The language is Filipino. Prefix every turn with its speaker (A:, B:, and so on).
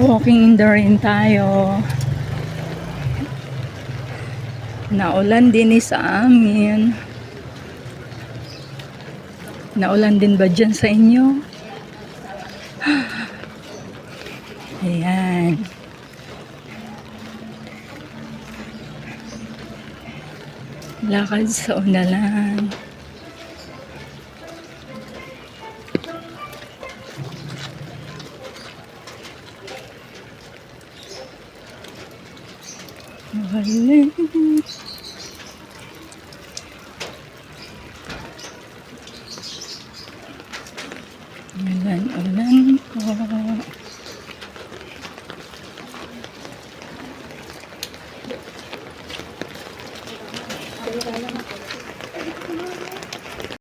A: Walking in the rain tayo. Naulan din sa amin. Naulan din ba dyan sa inyo? Ayan. Lakad sa unalan. Ulan. Ulan po.